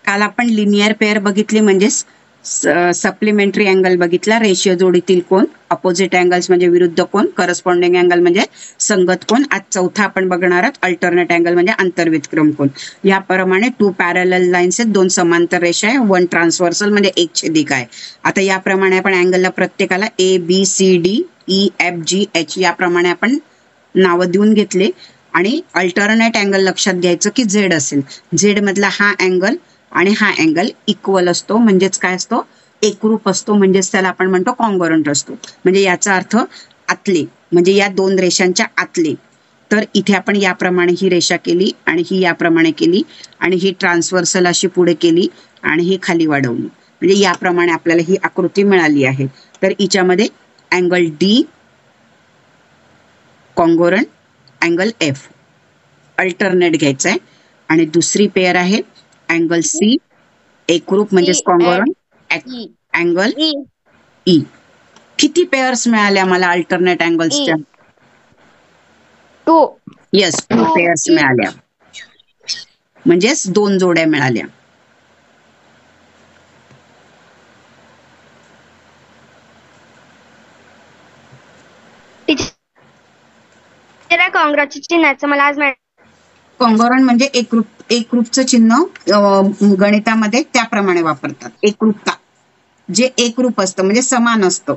काल आपण linear pair बघितली, म्हणजेच सप्लिमेंटरी अँगल बघितला, रेशिओ जोडीतील कोण, अपोजिट अँगल्स म्हणजे विरुद्ध कोण, करस्पॉन्डिंग अँगल म्हणजे संगत कोण. आज चौथा आपण बघणार आहोत अल्टरनेट अँगल म्हणजे आंतरव्युत्क्रम कोण. याप्रमाणे 2 पॅरलल लाईन्स आहेत, 2 समांतर रेषा आहे, 1 ट्रान्सव्हर्सल म्हणजे एक छेदिका आहे. आता याप्रमाणे आपण अँगलला प्रत्येकाला ABCD EFGH याप्रमाणे आपण नावं देऊन घेतले. आणि अल्टरनेट अँगल लक्षात घ्यायचं की झेड असेल, झेड मधला हा अँगल आणि हा अँगल इक्वल असतो, म्हणजेच काय असतो, एकरूप असतो, म्हणजेच त्याला आपण म्हणतो कॉन्ग्रुएंट असतो. म्हणजे याचा अर्थ आतले, म्हणजे या 2 रेषांच्या आतले. तर इथे आपण याप्रमाणे ही रेषा केली आणि ही याप्रमाणे केली आणि ही ट्रान्सव्हर्सल अशी पुढे केली आणि ही खाली वाढवली, म्हणजे याप्रमाणे आपल्याला ही आकृती मिळाली आहे. तर हिच्यामध्ये angle D congruent, angle F alternate घ्यायचा आहे. आणि दुसरी पेअर आहे अँगल C एकरूप म्हणजेच कॉन्ग्रुएंट, अँगल E. किती पेअर्स मिळाल्या मला अल्टरनेट अँगल्सच्या? 2. येस, 2 पेअर्स मिळाल्या, म्हणजेच 2 जोड्या मिळाल्या. कॉंग्रॅच्युलेशन चिन्हाचं मला आज कॉन्ग्रुएंट म्हणजे एकरूप, एकरूपचं चिन्ह गणितामध्ये त्याप्रमाणे वापरतात. एकरूपता, जे एकरूप असतं म्हणजे समान असतं,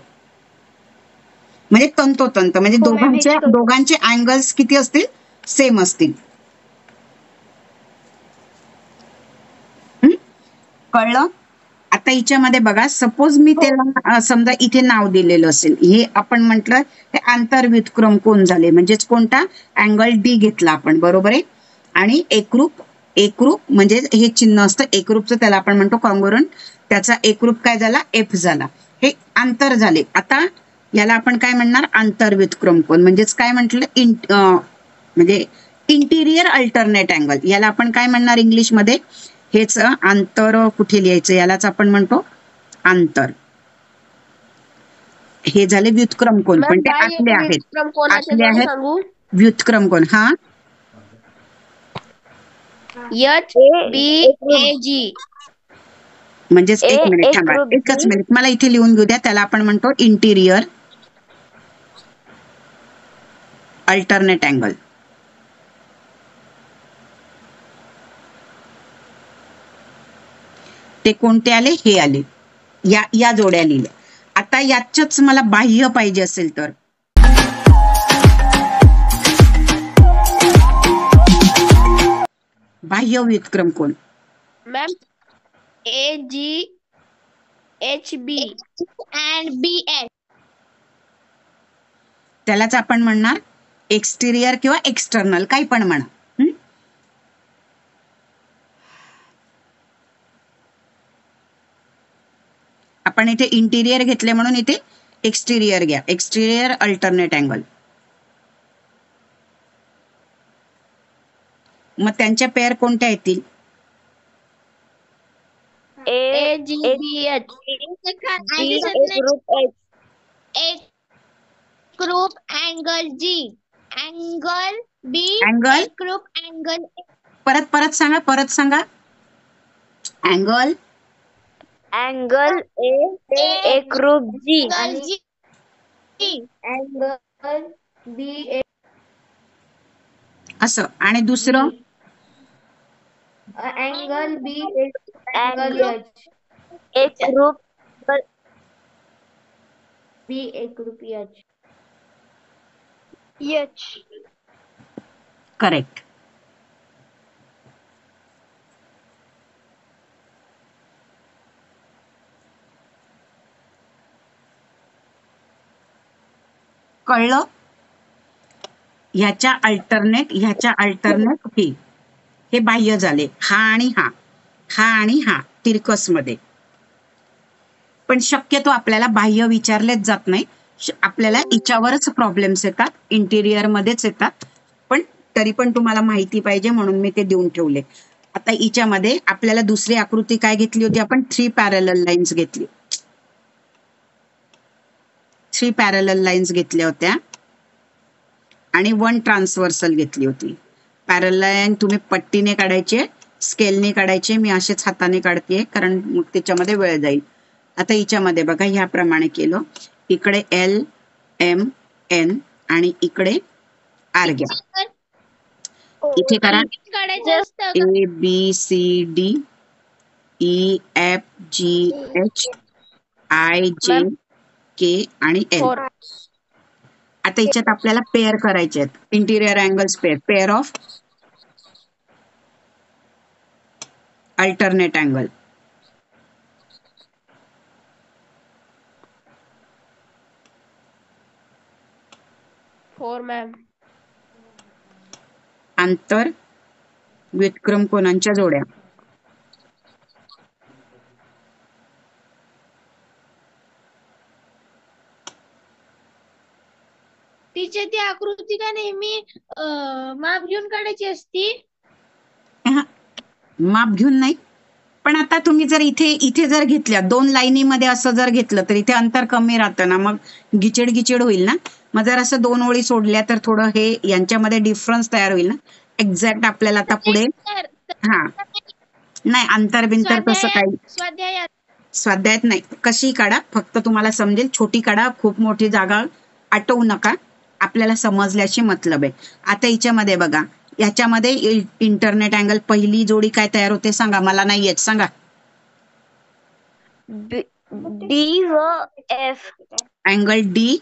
म्हणजे तंतोतंत, म्हणजे दोघांचे अँगल्स किती असतील, सेम असतील. कळलं? आता हिच्यामध्ये बघा, सपोज मी त्याला समजा इथे नाव दिलेलं असेल, हे आपण म्हटलं हे आंतरव्युत्क्रम कोण झाले, म्हणजेच कोणता, अँगल D घेतला आपण, बरोबर आहे. आणि एकरूप, एकरूप म्हणजे हे चिन्ह असतं एकरूपचं, त्याला आपण म्हणतो कॉन्ग्रुएंट, त्याचा एकरूप काय झाला, F झाला. हे अंतर झाले. आता याला आपण काय म्हणणार, आंतरव्युत्क्रम कोण, म्हणजेच काय म्हटलं, म्हणजे इंटिरियर अल्टरनेट अँगल. याला आपण काय म्हणणार इंग्लिशमध्ये, हेच अंतर कुठे लिहायचं, यालाच आपण म्हणतो अंतर. हे झाले व्युत्क्रम कोण, पण ते आतले आहेत, आतले आहेत व्युत्क्रम कोण. हा HBAG म्हणजेच, एक मिनिट थांबा, एकच मिनिट मला इथे लिहून घेऊ द्या. त्याला आपण म्हणतो इंटिरियर अल्टरनेट अँगल. ते कोणते आले, हे आले, या जोड्या लिहिल्या. आता याच्याच मला बाह्य पाहिजे असेल तर बाह्य व्युत्क्रम कोण, मॅम AGHB and BS. त्यालाच आपण म्हणणार एक्सटिरियर किंवा एक्सटर्नल, काही पण म्हणा. आपण इथे इंटिरियर घेतले म्हणून इथे एक्सटिरियर घ्या, एक्सटिरियर अल्टरनेट अँगल. मग त्यांच्या पेअर कोणत्या येतील, AGBH group angle G, angle B, angle group angle, परत सांगा, angle angle A group G, angle B असं, आणि दुसरं अँगल B अँगल H, एक ग्रुप B एक ग्रुप H. करेक्ट. कळलं? ह्याच्या अल्टरनेट हे बाह्य झाले, हा आणि हा तिरकस मध्ये. पण शक्यतो आपल्याला बाह्य विचारलेच जात नाही, आपल्याला हिच्यावरच प्रॉब्लेम्स येतात, इंटिरियर मध्येच येतात. पण तरी पण तुम्हाला माहिती पाहिजे म्हणून मी ते देऊन ठेवले. आता हिच्यामध्ये आपल्याला दुसरी आकृती काय घेतली होती आपण, 3 पॅरलल लाईन्स घेतली, 3 पॅरलल लाईन्स घेतल्या होत्या आणि 1 ट्रान्सव्हर्सल घेतली होती. पॅरलल लाईन तुम्ही पट्टीने काढायचे, स्केलने काढायचे, मी असेच हाताने काढते कारण मग त्याच्यामध्ये वेळ जाईल. आता हिच्यामध्ये बघा ह्याप्रमाणे केलं, इकडे L M N आणि इकडे R घ्या. इथे करा काढायचं असतं का? A B C D E F G H I J K आणि L. आता याच्यात आपल्याला पेअर करायचे आहेत, interior angles pair of alternate angle. Four ma'am. आंतर व्युत्क्रम कोनांच्या जोड्या. टीचर ती आकृती का नेहमी माप घेऊन काढायची असती? माप घेऊन नाही, पण आता तुम्ही जर इथे जर घेतल्या 2 लाईनीमध्ये असं जर घेतलं तर इथे अंतर कमी राहतं ना, मग गिचिड होईल ना. मग जर असं 2 ओळी सोडल्या तर थोडं हे यांच्यामध्ये डिफरन्स तयार होईल ना. एक्झॅक्ट आपल्याला आता पुढे नाही अंतर बिंतर तसं काही स्वाध्यायात नाही, कशी काढा फक्त तुम्हाला समजेल. छोटी काढा, खूप मोठी जागा आटवू नका, आपल्याला समजल्याशी मतलब आहे. आता हिच्यामध्ये बघा, याच्यामध्ये इंटरनेट अँगल पहिली जोडी काय तयार होते सांगा, मला नाही येत सांगा. D व F. Angle D,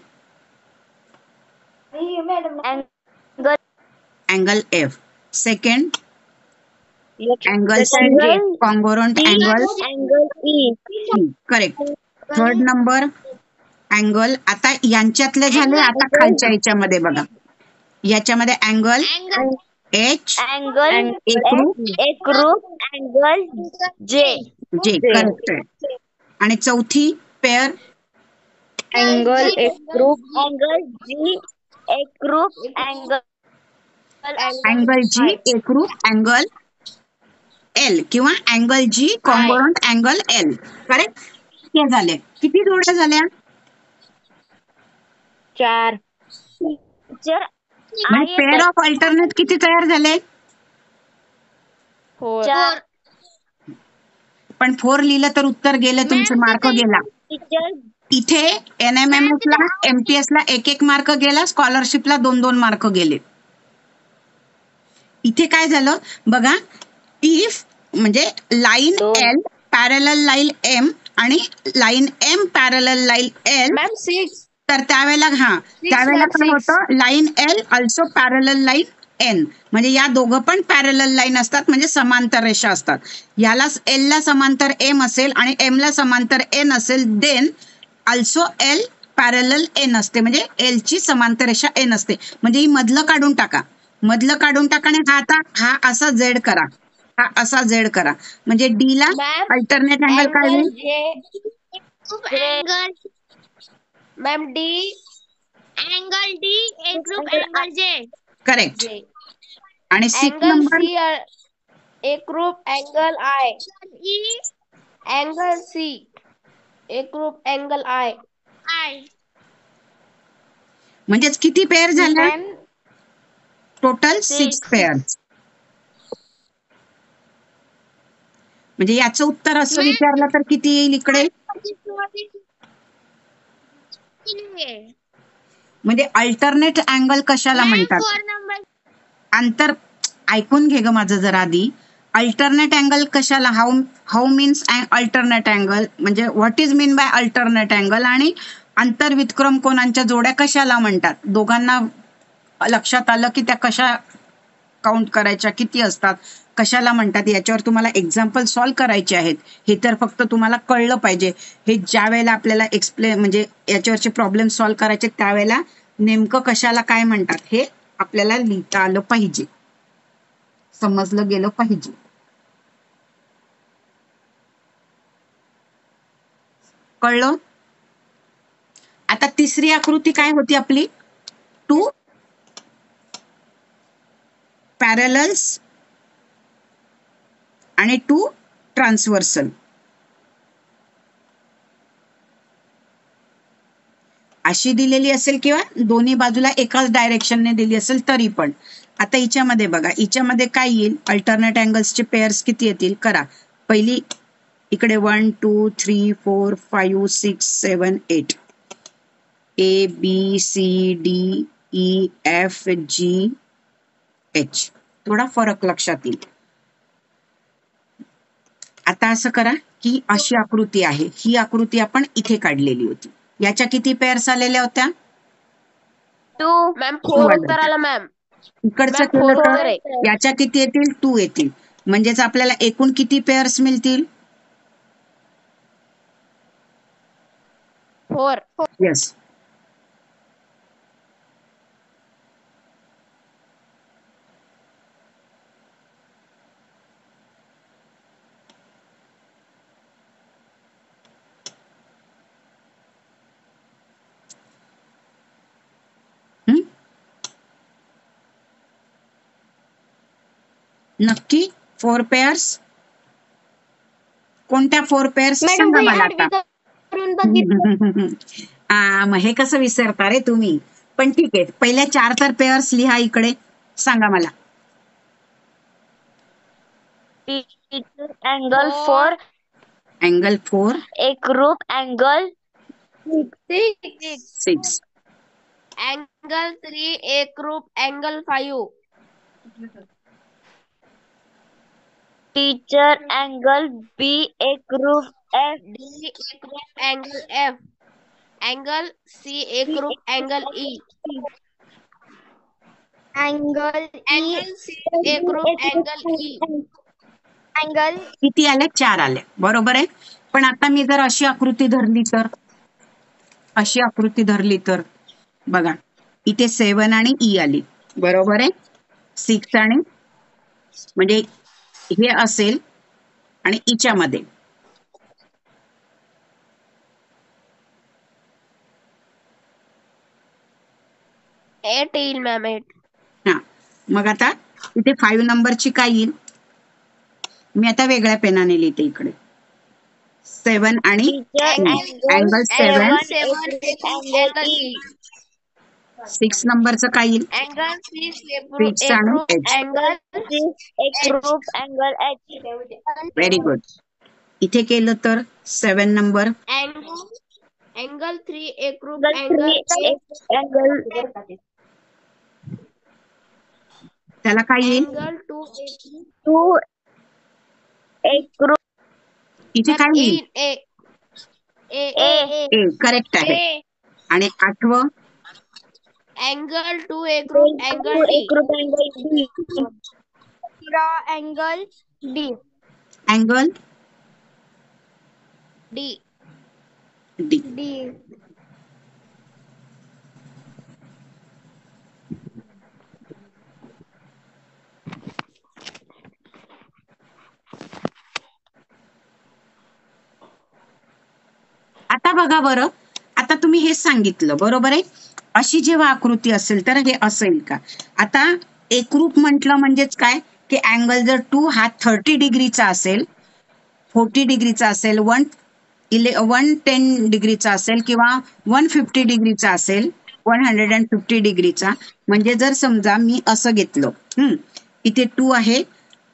angle F. Second angle C, congruent angle E. Correct. Third number angle. आता यांच्यातले झाले, आता खालच्या याच्यामध्ये बघा, याच्यामध्ये अँगल एच, एकरूप अँगल जे. करेक्ट आहे. आणि चौथी पेअर अँगल एकरूप अँगल जी, एकरूप अँगल जी एकरूप अँगल एल किंवा angle G congruent angle L. Correct. हे झाले. किती जोड्या झाल्या? 4. म्हणजे पेअर ऑफ अल्टरनेट किती तयार झाले? 4. पण 4 लिहिलं तर उत्तर गेले तुमचे, मार्क गेला. इथे NMMS ला MTS ला 1 मार्क गेला, स्कॉलरशिपला 2 मार्क गेले. इथे काय झालं बघा, इफ म्हणजे line L parallel line M आणि line M parallel line L, ma'am 6. तर त्यावेळेला त्यावेळेला काय होतं, line L also parallel line N, म्हणजे या दोघं पण पॅरलल लाईन असतात, म्हणजे समांतर रेषा असतात. याला L ला समांतर M असेल आणि M ला समांतर N असेल, then also L parallel N असते, म्हणजे L ची समांतर रेषा N असते. म्हणजे ही मधलं काढून टाका, आणि हा असा Z करा, हा असा Z करा, म्हणजे D ला अल्टरनेट अँगल काय होईल? मॅम डी अँगल डी एकरूप अँगल जे. करेक्ट. आणि 6 अँगल नंबर सी एकरूप अँगल आय. अँगल सी एकरूप अँगल आय. म्हणजेच किती पेअर झाल्या? Total 6 pair. म्हणजे याचं उत्तर असं विचारलं तर किती येईल इकडे? म्हणजे अल्टरनेट अँगल कशाला म्हणतात? अंतर ऐकून घे ग माझं जरा आधी. अल्टरनेट अँगल कशाला, हाऊ मीन्स अल्टरनेट अँगल, म्हणजे what is mean by alternate angle, आणि अंतर व्युत्क्रम कोनांच्या जोड्या कशाला म्हणतात? दोघांना लक्षात आलं की त्या कशा काउंट करायच्या, किती असतात, कशाला म्हणतात, याच्यावर तुम्हाला एक्झाम्पल सॉल्व्ह करायचे आहेत. हे तर फक्त तुम्हाला कळलं पाहिजे. हे ज्या वेळेला आपल्याला एक्सप्लेन म्हणजे याच्यावरचे प्रॉब्लेम सॉल्व्ह करायचे, त्यावेळेला नेमकं कशाला काय म्हणतात हे आपल्याला लिहिता आलं पाहिजे, समजलं गेलं पाहिजे. कळलं? आता तिसरी आकृती काय होती आपली? 2 पॅरलल्स आणि 2 ट्रान्सव्हर्सल. अशी दिलेली असेल किंवा दोन्ही बाजूला एकाच डायरेक्शनने दिली असेल तरी पण. आता हिच्यामध्ये बघा, हिच्यामध्ये काय येईल, अल्टरनेट अँगल्सचे पेअर्स किती येतील करा. पहिली इकडे 1 2 3 4 5 6 7 8 A B C D E F G H. थोडा फरक लक्षात येईल. आता असं करा की अशी आकृती आहे, ही आकृती आपण इथे काढलेली होती. याच्या किती पेअर्स आलेल्या होत्या? 2 मॅम Two 4 आल्या उत्तर होत्या. आलं मॅम. इकडचं मॅम केलं 4 तर उत्तर आहे. याच्या किती येतील? 2 येतील. म्हणजेच आपल्याला एकूण किती पेअर्स मिळतील? 4. येस. नक्की 4 पेअर्स? कोणत्या 4 पेअर्स सांगा मला आता. करून बघितलं. मग हे कसं विसरता रे तुम्ही? पण ठीक आहे, पहिल्या 4 तर पेअर्स लिहा इकडे, सांगा मला. टीचर अँगल 4 अँगल 4 एकरूप अँगल 6 अँगल 3 एकरूप अँगल 5. टीचर अँगल बी एकरूप एफ डी एकरूप अँगल एफ. अँगल सी एकरूप angle E. Angle angle C एकरूप अँगल ई. अँगल किती आले? 4 आले. बरोबर आहे. पण आता मी जर अशी आकृती धरली तर, अशी आकृती धरली तर बघा, इथे 7 आणि ई आली. बरोबर आहे. 6 आणि म्हणजे हे असेल आणि हिच्यामध्ये 8 येईल मॅम. 8. हा, मग आता इथे 5 नंबरची काय येईल? मी आता वेगळ्या पेनाने लिहिते इकडे. 7 आणि अँगल 7. 7 एकरूप अँगल ई. 6 नंबरचं काय येईल? अँगल 6 6 आणि एकरूप H. अँगल एकरूप अँगल एच. Very good. इथे केलं तर 7 नंबर अँगल 3 एकरूप अँगल अँगल त्याला काय येईल? अँगल 2 एकरूप इथे काय येईल? ए. ए करेक्ट आहे. आणि 8वं अँगल 2 एकरूप अँगल डी. एकरूप angle D. Angle D. Angle D. D. D. आता बघा बरं, आता तुम्ही हे सांगितलं बरोबर आहे. अशी जेव्हा आकृती असेल तर हे असेल का? आता एकरूप म्हटलं म्हणजेच काय की अँगल जर 2 हा 30 डिग्रीचा असेल, 40 डिग्रीचा असेल, 110 डिग्रीचा असेल किंवा 150 डिग्रीचा असेल, 150 डिग्रीचा, म्हणजे जर समजा मी असं घेतलं, इथे 2 आहे,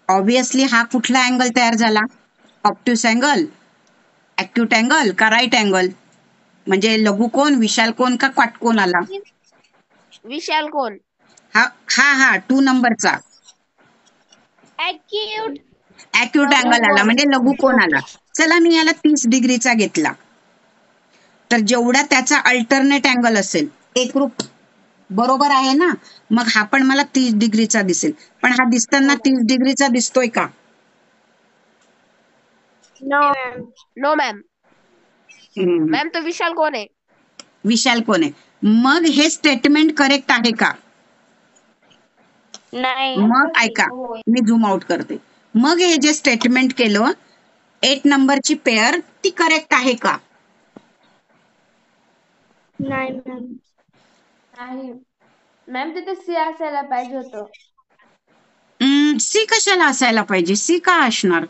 ऑब्विसली हा कुठला अँगल तयार झाला? ऑब्ट्यूस अँगल, ऍक्यूट अँगल का राईट अँगल? म्हणजे लघुकोन, विशाल कोन का काटकोन आला? विशाल कोन. हा 2 नंबरचा ऍक्यूट अँगल आला म्हणजे लघुकोन आला. चला मी याला 30 डिग्रीचा घेतला, तर जेवढा त्याचा अल्टरनेट अँगल असेल एकरूप, बरोबर आहे ना, मग हा पण मला 30 डिग्रीचा दिसेल. पण हा दिसताना 30 डिग्रीचा दिसतोय का? No ma'am. मॅम तो विशाल कोन आहे. विशाल कोन आहे. मग हे स्टेटमेंट करेक्ट आहे का? नाही. मग ऐका, मी झूम आउट करते. मग हे जे स्टेटमेंट केलं 8 नंबरची पेअर ती करेक्ट आहे का? नाही मॅम. नाही मॅम, तिथे सी असायला पाहिजे होतं. सी कशाला असायला पाहिजे? सी का असणार?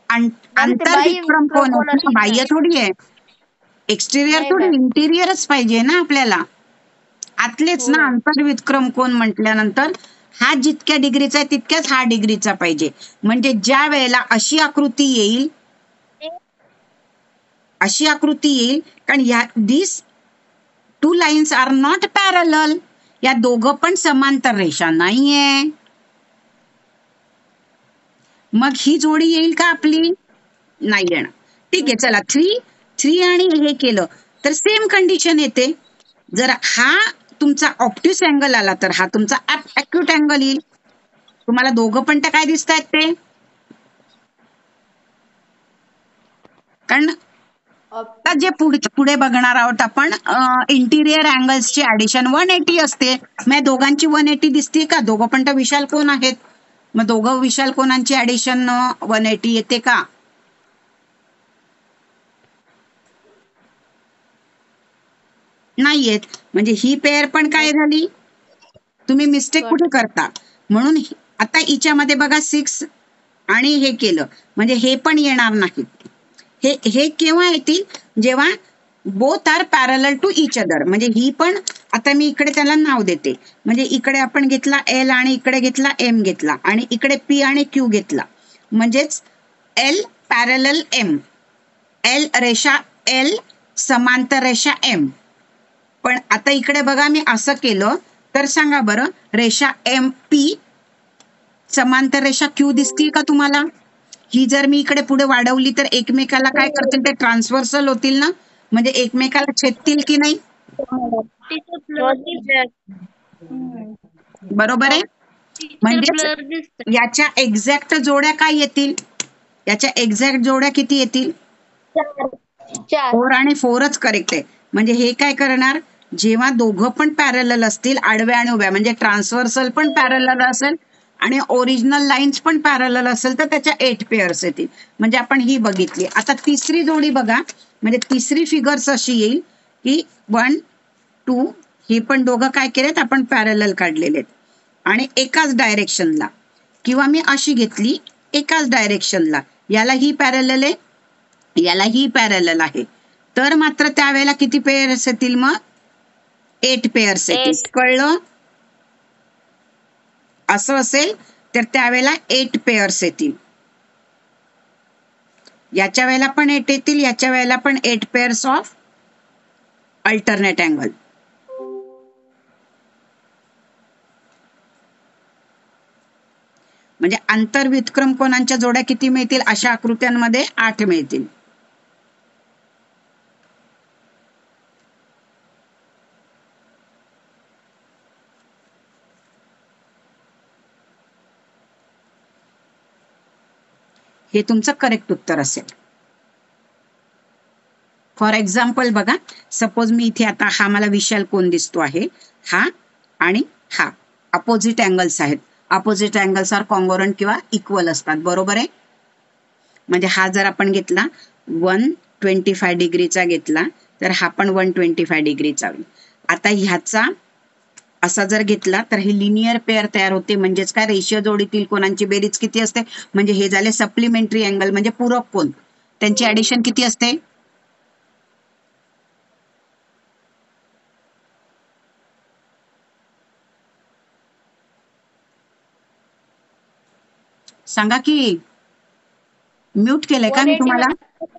बाह्य आंतरविक्रम कोण कोण आहे? असणार? बाह्य थोडी आहे, एक्सटेरियर नाही थोडी, मॅम. इंटिरियरच पाहिजे ना आपल्याला. आतलेच हो ना मॅम. आंतरविक्रम कोण म्हटल्यानंतर हा जितक्या डिग्रीचा आहे तितक्याच हा डिग्रीचा पाहिजे. म्हणजे ज्या वेळेला अशी आकृती येईल कारण या this two lines are not parallel, या दोघं पण समांतर रेषा नाहीये. मग ही जोडी येईल का आपली? नाही येणार. ठीक आहे, चला 3 आणि हे केलं तर सेम कंडिशन येते. जर हा तुमचा ऑप्टिस अँगल आला तर हा तुमचा ॲक्यूट अँगल येईल. तुम्हाला दोघं पण त्या काय दिसत आहेत ते? कारण आता जे पुढे बघणार आहोत आपण इंटिरियर अँगल्सची ऍडिशन 180 असते. मग दोघांची 180 दिसते का? दोघं पण तर विशाल कोन आहेत. मग दोघं विशाल कोनांची ऍडिशन 180 येते का? नाही येत. म्हणजे ही पेअर पण काय झाली? तुम्ही मिस्टेक कुठे करता? म्हणून आता हिच्यामध्ये बघा 6 आणि हे केलं म्हणजे हे पण येणार नाही. हे केव्हा येतील? जेव्हा both are parallel to each other. म्हणजे ही पण आता मी इकडे त्याला नाव देते. म्हणजे इकडे आपण घेतला एल आणि इकडे घेतला एम घेतला आणि इकडे पी आणि क्यू घेतला. म्हणजेच एल पॅरलल एम, एल रेषा एल समांतर रेषा एम. पण आता इकडे बघा मी असं केलं तर सांगा बरं, रेषा एम पी समांतर रेषा क्यू दिसतील का तुम्हाला? ही जर मी इकडे पुढे वाढवली तर एकमेकाला काय करतील? ते ट्रान्सव्हर्सल होतील ना, म्हणजे एकमेकाला छेदतील की नाही? बरोबर आहे. म्हणजे याच्या एक्झॅक्ट जोड्या काय येतील? याच्या एक्झॅक्ट जोड्या किती येतील? 4 आणि 4च करेक्ट आहे. म्हणजे हे काय करणार? जेव्हा दोघं पण पॅरलल असतील, आडव्या आणि उभ्या, म्हणजे ट्रान्सव्हर्सल पण पॅरलल असेल आणि ओरिजिनल लाईन्स पण पॅरलल असेल तर त्याच्या 8 पेअर्स येतील. म्हणजे आपण ही बघितली. आता तिसरी जोडी बघा. म्हणजे तिसरी फिगर्स अशी येईल की 1, 2 हे पण दोघं काय केलेत? आपण पॅरलल काढलेले आहेत आणि एकाच डायरेक्शनला, किंवा मी अशी घेतली एकाच डायरेक्शनला, याला ही पॅरलल आहे, याला ही पॅरलल आहे, तर मात्र त्यावेळेला किती पेअर्स येतील? मग 8 पेअर्स येतील. कळलं? असं असेल तर त्यावेळेला 8 पेअर्स येतील. याच्या वेळेला पण 8 येतील, याच्या वेळेला पण 8 पेअर्स ऑफ अल्टरनेट अँगल. म्हणजे आंतर व्युत्क्रम कोनांच्या जोड्या किती मिळतील? अशा आकृत्यांमध्ये 8 मिळतील. हे तुमचं करेक्ट उत्तर असेल. फॉर एक्झाम्पल बघा, सपोज मी इथे आता हा मला विशाल कोन दिसतो आहे, हा आणि हा अपोजिट अँगल्स आहेत. अपोजिट अँगल्स आर कॉन्ग्रुएंट किंवा इक्वल असतात. बरोबर आहे. म्हणजे हा जर आपण घेतला 125 डिग्रीचा घेतला तर हा पण 125 डिग्रीचा होईल. आता ह्याचा असा जर घेतला तर हे लिनियर पेअर तयार होते. म्हणजेच काय? रेषीय जोडीतील कोनांची बेरीज किती असते? म्हणजे हे झाले सप्लिमेंटरी अँगल, म्हणजे पूरक कोन. त्यांची ऍडिशन किती असते? सांगा की. म्यूट केलंय का मी तुम्हाला?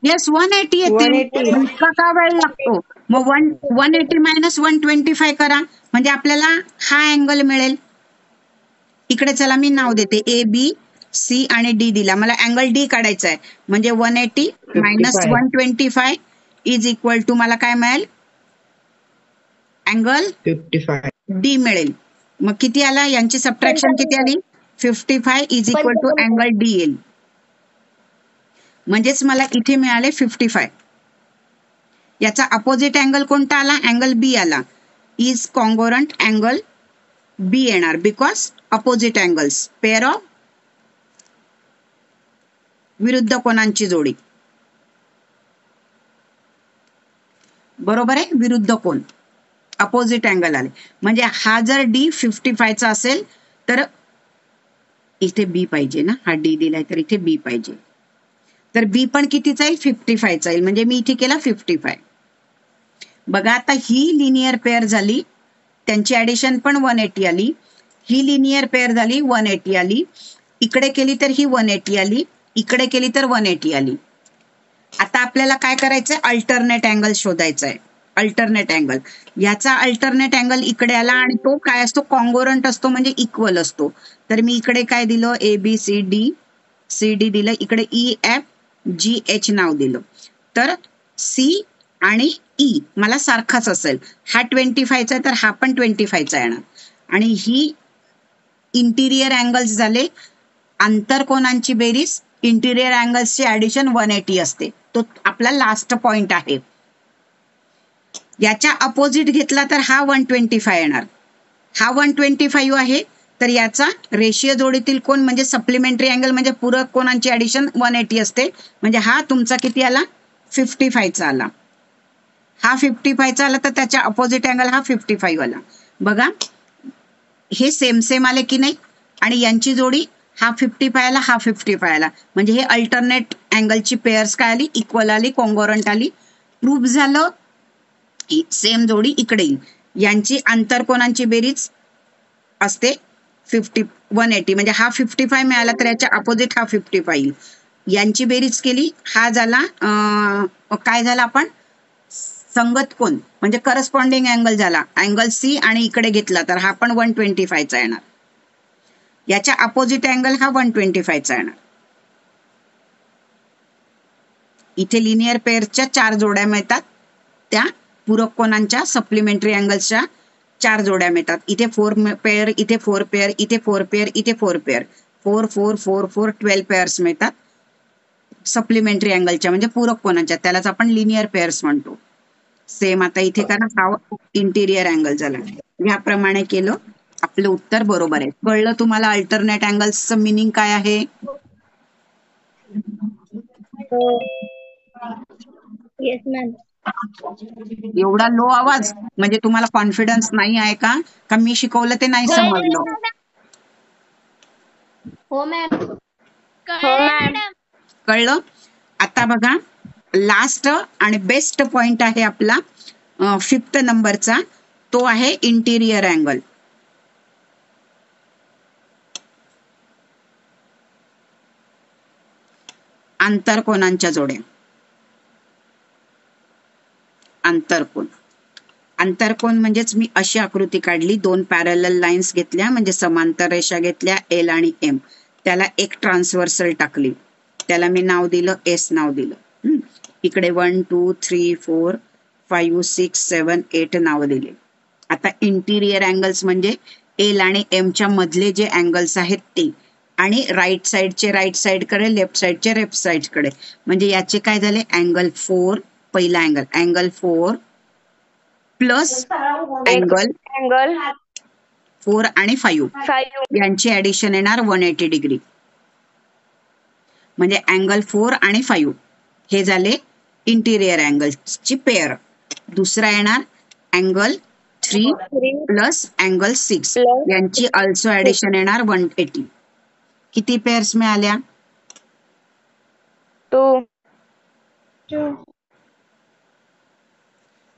येस, 180 येते. इतका का वेळ लागतो? मग 180 मायनस 125 करा म्हणजे आपल्याला हा अँगल मिळेल. इकडे चला मी नाव देते ए बी सी आणि डी दिला. मला अँगल डी काढायचा आहे. म्हणजे 180 मायनस 125 इज इक्वल टू मला काय मिळेल? अँगल 55 डी मिळेल. मग किती आला? यांची सबट्रॅक्शन किती आली? 55 is equal to angle D येईल. म्हणजेच मला इथे मिळाले 55. याचा अपोजिट अँगल कोणता आला? अँगल बी आला. इज कॉन्ग्रुएंट अँगल बी येणार, because opposite angles, pair of विरुद्ध कोनांची जोडी. बरोबर आहे. विरुद्ध कोन, अपोजिट अँगल आले. म्हणजे हा जर डी 55चा असेल तर इथे बी पाहिजे ना. हा डी दिलाय तर इथे बी पाहिजे. तर बी पण कितीचा येईल? 55चा येईल. म्हणजे मी इथे केला 55. बघा आता ही लिनियर पेअर झाली, त्यांची ऍडिशन पण 180 आली. ही लिनियर पेअर झाली 180 आली, इकडे केली तर ही 180 आली, इकडे केली तर 180 आली. आता आपल्याला काय करायचंय, अल्टरनेट अँगल शोधायचा आहे. अल्टरनेट अँगल, याचा अल्टरनेट अँगल इकडे आला आणि तो काय असतो, कॉन्ग्रुएंट असतो म्हणजे इक्वल असतो. तर मी इकडे काय दिलं, ABCD दिलं, इकडे EFGH नाव दिलं. तर C आणि E मला सारखाच असेल. हा 25चा आहे तर हा पण 25चा येणार. आणि ही इंटिरियर अँगल्स झाले, आंतरकोनांची बेरीज, इंटिरियर अँगल्सची ऍडिशन 180 असते. तो आपला लास्ट पॉइंट आहे. याच्या अपोजिट घेतला तर हा 125 येणार. हा 125 आहे तर याचा रेषीय जोडीतील कोन म्हणजे सप्लिमेंटरी अँगल म्हणजे पूरक कोनांची ऍडिशन 180 असते. म्हणजे हा तुमचा किती आला, 55चा आला. हा 55चा आला तर त्याच्या अपोजिट अँगल हा 55 आला. बघा हे सेम सेम आले की नाही, आणि यांची जोडी हा 55 आला, हा 55 आला. म्हणजे हे अल्टरनेट अँगलची पेअर्स काय आली, इक्वल आली, कॉन्ग्रुएंट आली. प्रूफ झालं, सेम जोडी इकडे येईल. यांची आंतरकोनांची बेरीज असते 180, म्हणजे हा 55 मिळाला तर याच्या अपोजिट हा 55 येईल. यांची बेरीज केली, हा झाला काय झाला, आपण संगत कोन म्हणजे करस्पॉन्डिंग अँगल झाला, अँगल C, आणि इकडे घेतला तर हा पण 125चा येणार. याच्या अपोजिट अँगल हा 125चा येणार. इथे लिनियर पेअरच्या 4 जोड्या मिळतात, त्या पूरक कोनांच्या सप्लिमेंटरी अँगल्सच्या 4 जोड्या मिळतात. इथे 4 पेअर, इथे 4 पेअर, इथे 4 पेअर, इथे 4 पेअर, 4 4 4 4 12 पेअर्स मिळतात सप्लिमेंटरी अँगलच्या म्हणजे पूरक कोनांच्या. त्यालाच आपण लिनियर पेअर्स म्हणतो. सेम आता इथे करा, हा इंटिरियर अँगल झाला. याप्रमाणे केलं, आपलं उत्तर बरोबर आहे. कळलं तुम्हाला अल्टरनेट अँगल्सचं मिनिंग काय आहे? Yes ma'am. एवढा लो आवाज म्हणजे तुम्हाला कॉन्फिडन्स नाही आहे का, का मी शिकवलं ते नाही समजलं? हो मॅम. हो कळलं मॅम. मॅडम. कळलं? आता बघा, लास्ट आणि बेस्ट पॉइंट आहे आपला 5th नंबरचा, तो आहे इंटिरियर अँगल. आंतरकोनांच्या जोड्या. आंतरकोन, आंतरकोन म्हणजेच मी अशी आकृती काढली, 2 पॅरलल लाईन्स घेतल्या म्हणजे समांतर रेषा घेतल्या L आणि M, त्याला एक ट्रान्सव्हर्सल टाकली, त्याला मी नाव दिलं S नाव दिलं. इकडे 1 2 3 4 5 6 7 8 नाव दिले. आता इंटिरियर अँगल्स म्हणजे L आणि M च्या मधले जे अँगल्स आहेत ते, आणि राईट साईडचे राईट साईडकडे, लेफ्ट साईडचे लेफ्ट साईडकडे. म्हणजे याचे काय झाले, अँगल 4, पहिला angle, angle 4 plus angle angle 4 आणि 5 5. यांची ऍडिशन येणार 180 डिग्री. म्हणजे अँगल 4 आणि 5 हे झाले इंटिरियर अँगल्सची पेअर. दुसरा येणार अँगल 3 प्लस अँगल 6 यांची ऑल्सो ऍडिशन येणार 180. किती पेअर्स मिळाल्या? 2.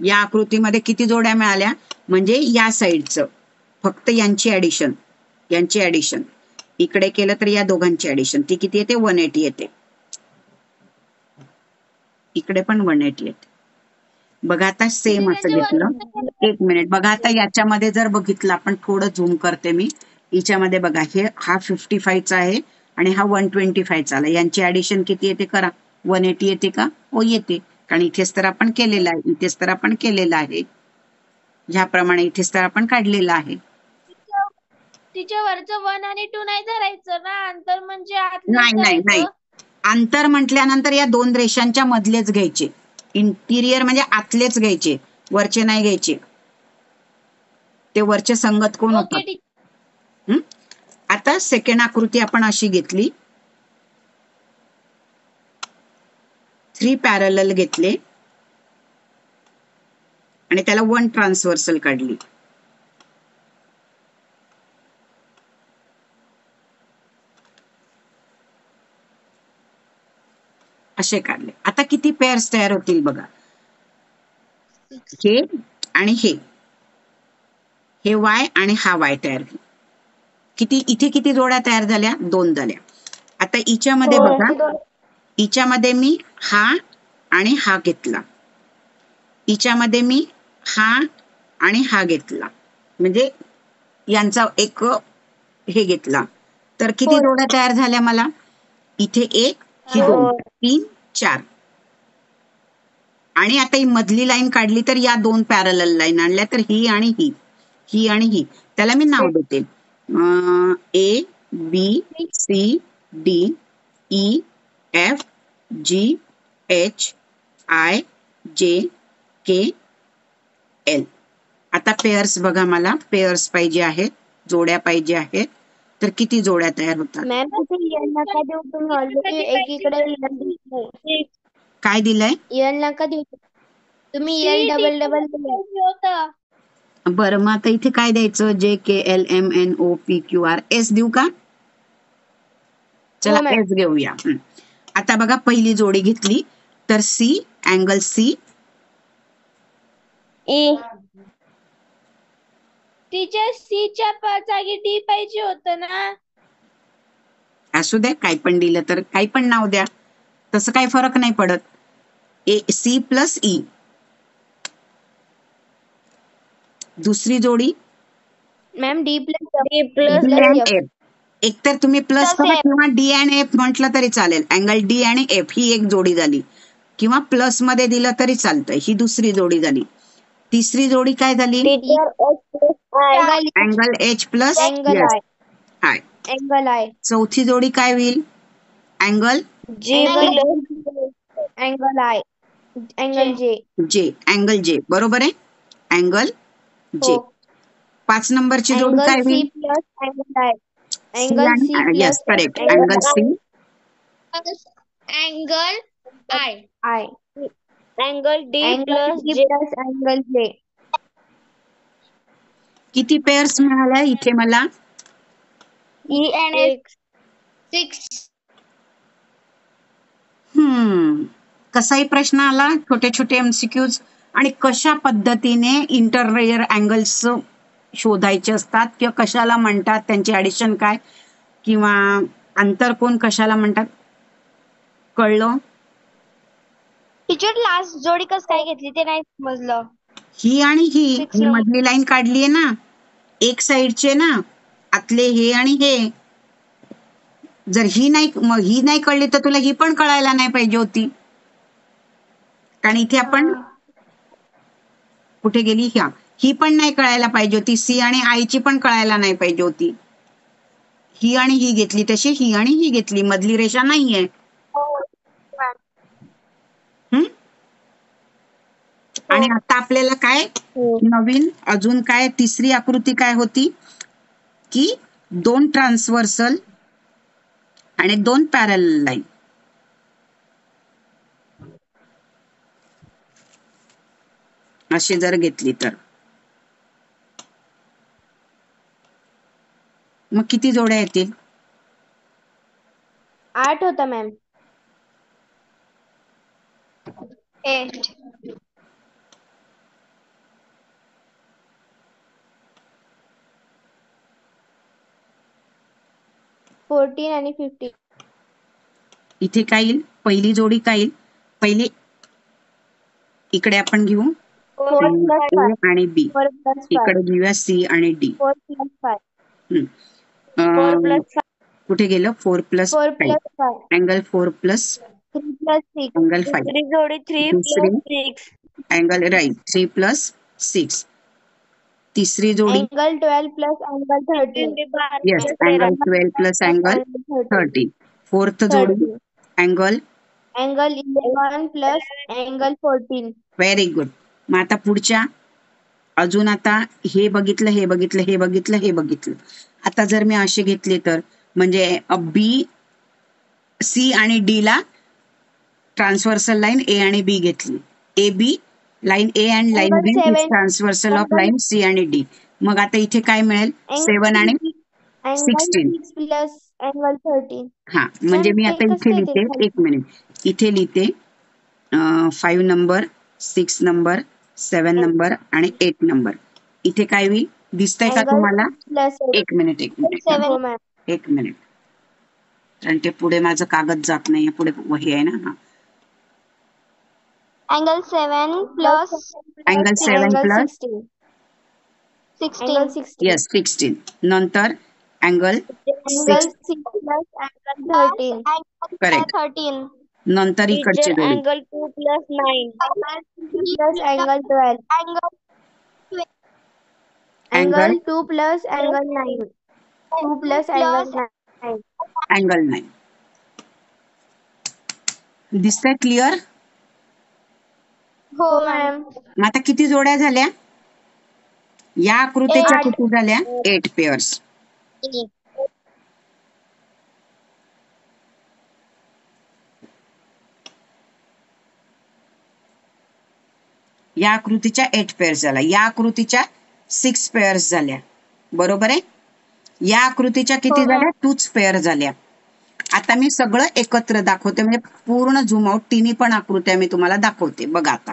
या आकृतीमध्ये किती जोड्या मिळाल्या, म्हणजे या साईडचं फक्त यांची ऍडिशन, यांची ऍडिशन इकडे केलं तर या दोघांची ऍडिशन, ती किती येते, 180 येते. इकडे पण 180 येते. बघा आता सेम असं घेतलं, एक मिनिट बघा, आता याच्यामध्ये जर बघितलं आपण, थोडं झूम करते मी, याच्यामध्ये बघा, हे हा 55चा आहे आणि हा 125चा आला, यांची ऍडिशन किती येते करा, 180 येते का? हो येते, कारण इथेच तर आपण केलेलं आहे, इथेच तर आपण केलेलं आहे, ह्याप्रमाणे इथेच तर आपण काढलेलं आहे. तिच्या वरचं 1 आणि 2 नाही धरायचं ना, अंतर म्हणजे आतलंच नाही नाही नाही, धरायचं. अंतर म्हटल्यानंतर या 2 रेषांच्या मधलेच घ्यायचे. इंटिरियर म्हणजे आतलेच घ्यायचे, वरचे नाही घ्यायचे, ते वरचे संगत कोण ओके होतात. आता सेकंड आकृती आपण अशी घेतली, 3 पॅरलल घेतले आणि त्याला 1 ट्रान्सव्हर्सल काढली. असे काढले. आता किती पेअर्स तयार होतील बघा, हे आणि हे Y आणि हा Y तयार होईल. किती जोड्या तयार झाल्या? 2 झाल्या. आता हिच्यामध्ये बघा, हिच्यामध्ये मी हा आणि हा घेतला, हिच्यामध्ये मी हा आणि हा घेतला, म्हणजे यांचा एक हे घेतला, तर किती जोड्या तयार झाल्या मला? इथे 1, ही 2, 3, 4. आणि आता ही मधली लाईन काढली तर या 2 पॅरलल लाईन आणल्या, तर ही आणि ही आणि ही. त्याला मी नाव देते A, B, C, D, E, F, G, H, I, J, K, L. आता पेअर्स बघा, मला पेअर्स पाहिजे आहेत, जोड्या पाहिजे आहेत. तर किती जोड्या तयार होतात? मॅम तिथे एल नका देऊ, तुम्ही ऑलरेडी एकीकडे दिलंय. काय दिलंय? एल नका देऊ, तुम्ही एल डबल दिलंय. बरं, मग आता इथे काय द्यायचं? JKLMNOPQR S देऊ का? चला S घेऊया. आता बघा, पहिली जोडी घेतली तर C, angle C. A teacher सीच्या जागी डी पाहिजे होतं ना. असू द्या, काही पण दिलं तर काही पण नाव द्या, तसं काही फरक नाही पडत. C plus E. दुसरी जोडी ma'am D plus D and F. एकतर तुम्ही प्लस करा किंवा D and F म्हटलं तरी चालेल. अँगल D आणि F ही एक जोडी झाली, किंवा प्लस मध्ये दिलं तरी चालतं. ही दुसरी जोडी झाली. तिसरी जोडी काय झाली? Angle H plus I. Angle I. चौथी जोडी काय होईल? अँगल जे अँगल आय, अँगल जे. Angle J. बरोबर आहे, अँगल J. 5 नंबरची जोडी काय होईल? C plus angle I. Angle C yes, correct. Angle C. Angle I. Angle D plus angle J. किती पेअर्स मिळाल्या इथे मला? E and X 6. कसाही प्रश्न आला, छोटे छोटे MCQs, आणि कशा पद्धतीने इंटररेयर अँगल्स शोधायचे असतात किंवा कशाला म्हणतात, त्यांची ऍडिशन काय, किंवा आंतरकोन कशाला म्हणतात, कळलं? टीचर लास्ट जोडी कस काय घेतली ते नाही समजलं. ही आणि ही मधली लाईन काढली आहे ना, एक साइडचे ना, आतले हे आणि हे. जर ही नाही कळली तर तुला ही पण कळायला नाही पाहिजे होती, कारण इथे आपण कुठे गेली? ही पण नाही कळायला पाहिजे होती. C आणि I ची पण कळायला नाही पाहिजे होती. ही आणि ही घेतली तशी ही आणि ही घेतली, मधली रेषा नाहीये. आणि आता आपल्याला काय नवीन अजून काय तिसरी आकृती काय होती की 2 ट्रान्सव्हर्सल आणि 2 पॅरलल लाईन. अशी जर घेतली तर मग किती जोड्या येतील? 8 होता मॅम. 8. 14 आणि 15. इथे काय येईल? पहिली जोडी काय येईल? पहिली इकडे आपण घेऊ A आणि B, इकडे घेऊया C आणि D. 4 plus 5. कुठे गेलं? 4 plus 5. Angle 4 plus 3 plus 6. Angle 5. दुसरी जोडी 3 दुसरी plus 6. Angle right 3 plus 6. तिसरी जोडी angle 12 plus angle 13. Yes, angle 12 plus angle 13. Fourth जोडी angle 11 plus angle 14. Very good. मग आता पुढच्या अजून आता हे बघितलं, हे बघितलं, हे बघितलं, हे बघितलं. आता जर मी असे घेतले तर म्हणजे B, C आणि D ला ट्रान्सव्हर्सल लाईन A आणि B घेतली. AB line A and line B is transversal of line C आणि D. मग आता इथे काय मिळेल? 7 आणि 16 प्लस अँगल 13. हा, म्हणजे मी आता इथे लिहिते, 1 मिनिट, इथे लिहिते 5 नंबर, 6 नंबर, 7 नंबर आणि 8 नंबर. इथे काय होईल? दिसतंय का Angle तुम्हाला? plus एक मिनिट seven. हो मॅम. एक मिनिट, कारण ते पुढे माझं कागद जात नाहीये, पुढे वही आहे ना. हा, Angle 7 plus angle 7 Angle plus 16. 16. Angle 16. Yes 16. नंतर angle Angle 6 plus angle 13. Angle correct. 13. नंतर इकडची Teacher, जोडी. angle 2 plus 9. Plus Angle angle 12. 12. Angle Angle 2 plus angle 9. 2 plus angle 9. Angle 9. दिसतंय क्लिअर? हो हो मॅम. मॅम. मग आता किती जोड्या झाल्या? या आकृतीच्या आठ. किती झाल्या? 8 पेअर्स. या आकृतीच्या 8 पेअर्स झाल्या, या आकृतीच्या 6 पेअर्स झाल्या, बरोबर आहे. या आकृतीच्या किती हो, मॅम. झाल्या? 2 पेअर झाल्या. आता मी सगळं एकत्र दाखवते, म्हणजे पूर्ण झूम आउट तिन्ही पण आकृत्या मी तुम्हाला दाखवते. बघा आता.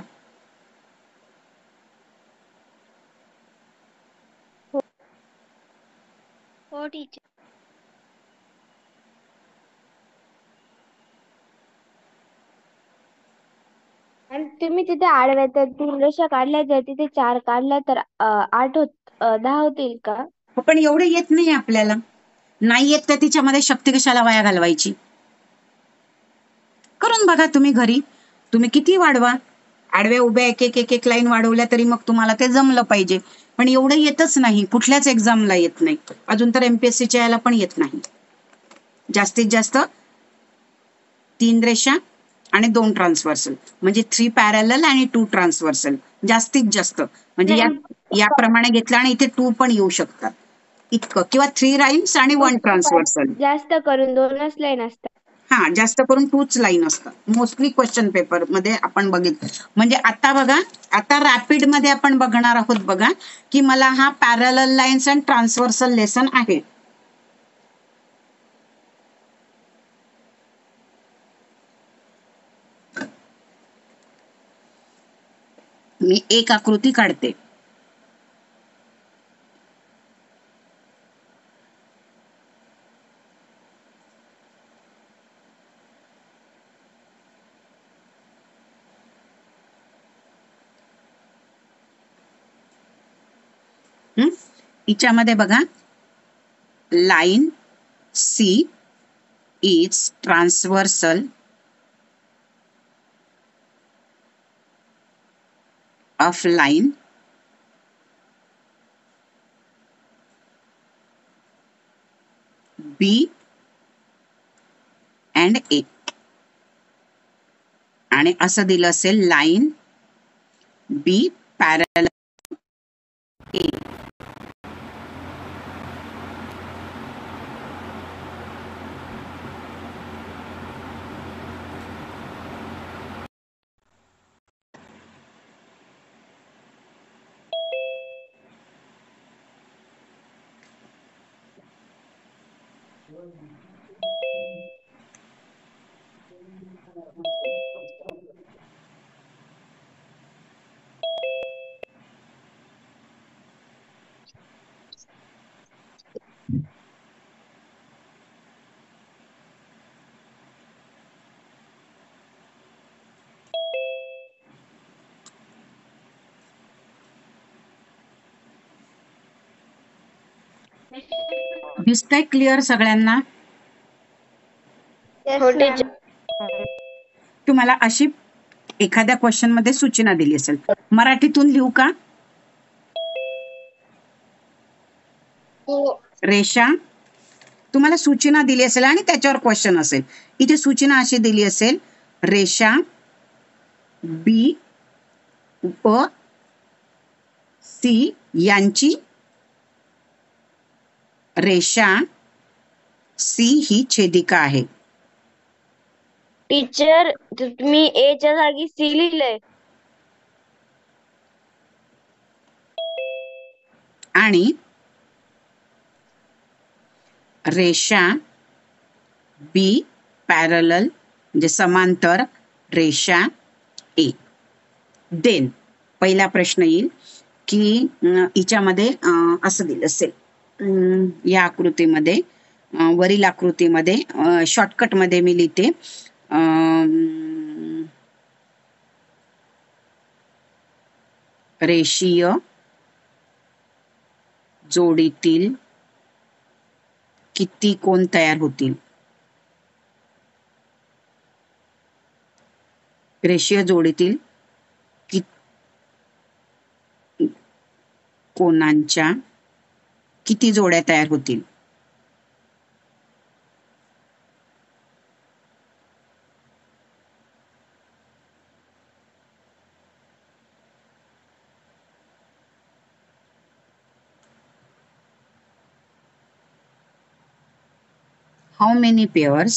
हो टीचर. आणि तुम्ही तिथे आडव्या तर 3 रेषा काढल्या, जर तिथे 4 काढल्या तर 10 होतील का? पण एवढे येत नाही आपल्याला. नाही येत तर तिच्यामध्ये शक्ती कशाला वाया घालवायची? करून बघा तुम्ही घरी. तुम्ही किती वाढवा, आडव्या उभ्या एक एक एक एक लाईन वाढवल्या तरी मग तुम्हाला ते जमलं पाहिजे. पण एवढं येतच नाही, कुठल्याच एक्झामला येत नाही. अजून तर MPSCच्या याला पण येत नाही. जास्तीत जास्त 3 रेषा आणि 2 ट्रान्सव्हर्सल, म्हणजे 3 पॅरलल आणि 2 ट्रान्सव्हर्सल, जास्तीत जास्त. म्हणजे याप्रमाणे घेतलं आणि इथे 2 पण येऊ शकतात इतकं, किंवा 3 लाईन्स आणि 1 ट्रान्सव्हर्सल. जास्त करून 2च लाईन असतात. हा, जास्त करून 2च लाईन असतात मोस्टली क्वेश्चन पेपर मध्ये आपण बघितलं. म्हणजे आता बघा, आता रॅपिड मध्ये आपण बघणार आहोत. बघा की मला हा parallel lines and transversal lesson आहे. मी एक आकृती काढते. हिच्यामध्ये बघा, line C is transversal of line B and A. आणि असं दिलं असेल लाईन B पॅरलल A. दिसतंय क्लिअर सगळ्यांना? हो टीचर. तुम्हाला अशी एखाद्या क्वेश्चन मध्ये सूचना दिली असेल, मराठीतून लिहू का? रेषा, तुम्हाला सूचना दिली असेल आणि त्याच्यावर क्वेश्चन असेल. इथे सूचना अशी दिली असेल, रेषा B व C यांची रेषा C ही छेदिका आहे. टीचर, तुम्ही A च्या जागी C लिहिलंय. आणि रेषा B पॅरलल म्हणजे समांतर रेषा A. देन पहिला प्रश्न येईल, की हिच्यामध्ये असं दिलं असेल, या आकृतीमध्ये, वरील आकृतीमध्ये शॉर्टकटमध्ये मी लिहिते, रेषीय जोडीतील किती कोन तयार होतील. रेषीय जोडीतील कोनांच्या किती जोड्या तयार होतील. How many pairs,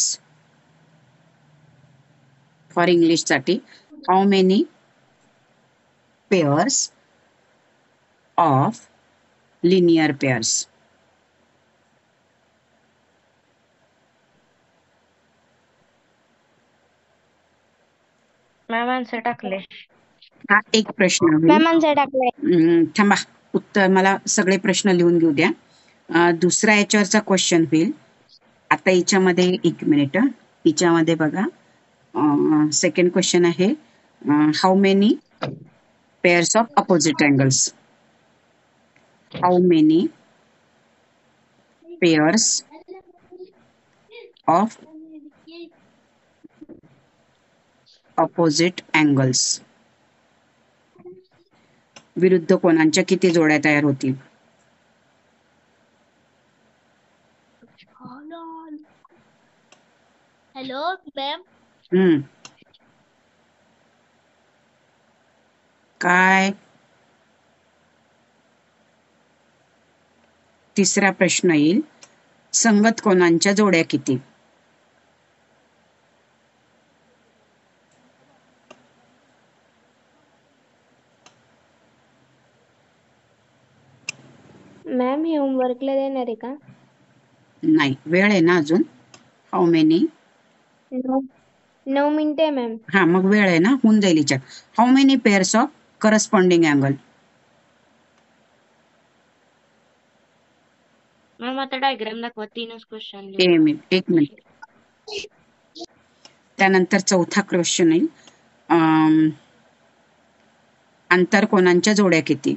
for English साठी, how many pairs of linear pairs. Ma'am answer टाकले. हा एक प्रश्न होईल. मॅम आन्सर टाकलाय. थांबा, उत्तर मला सगळे प्रश्न लिहून घेऊ द्या. दुसरा याच्यावरचा क्वेश्चन होईल. आता याच्यामध्ये एक मिनिट, हिच्यामध्ये बघा, सेकंड क्वेश्चन आहे, how many pairs of opposite angles. How many pairs of opposite angles, विरुद्ध कोनांच्या किती जोड्या तयार होतील. Hello ma'am. काय. तिसरा प्रश्न येईल, संगत कोनांच्या जोड्या किती. मॅम हे होमवर्कला देणार आहे का? नाही, वेळ आहे ना अजून. हाऊ मेनी, 9 मिनिटे आहे मॅम. हा मग वेळ आहे ना, होऊन जाईल हिच्यात. How many pairs of corresponding angle. Ma'am आता डायग्राम दाखवा, 3च क्वेश्चन. एक मिनिट. त्यानंतर चौथा क्वेश्चन येईल, आंतर कोनांच्या जोड्या किती.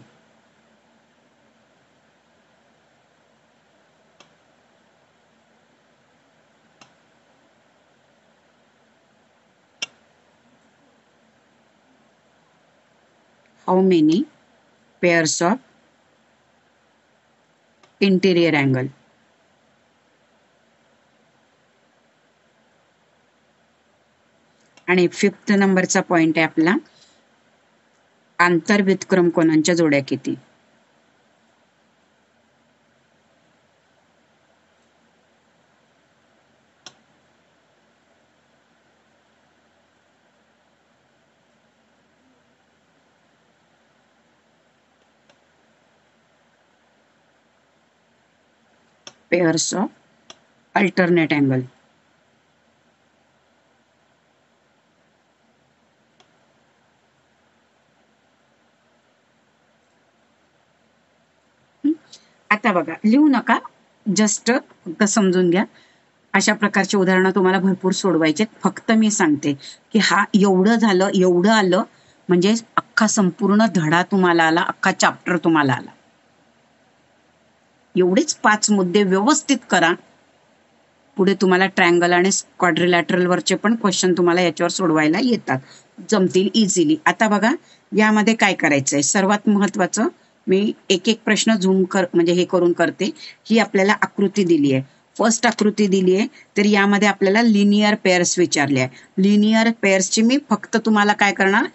How many pairs of interior angle. आणि 5th नंबरचा पॉइंट आहे आपला, आंतर व्युत्क्रम कोनांच्या जोड्या किती. Pairs of alternate angle. आता बघा, लिहू नका, जस्ट फक्त समजून घ्या. अशा प्रकारचे उदाहरणं तुम्हाला भरपूर सोडवायचे. फक्त मी सांगते की हा एवढं झालं, एवढं आलं म्हणजे अख्खा संपूर्ण धडा तुम्हाला आला, अख्खा चॅप्टर तुम्हाला आला. एवढेच 5 मुद्दे व्यवस्थित करा. पुढे तुम्हाला ट्रायंगल आणि क्वाड्रिलॅटरल वरचे पण क्वेश्चन तुम्हाला याच्यावर सोडवायला येतात, जमतील इझिली. आता बघा, यामध्ये काय करायचंय, सर्वात महत्वाचं, मी एक एक प्रश्न झूम म्हणजे हे करून करते. ही आपल्याला आकृती दिली आहे, फर्स्ट आकृती दिली आहे, तर यामध्ये आपल्याला लिनियर पेअर्स विचारले आहे. लिनियर पेअर्सची मी फक्त तुम्हाला काय करणार,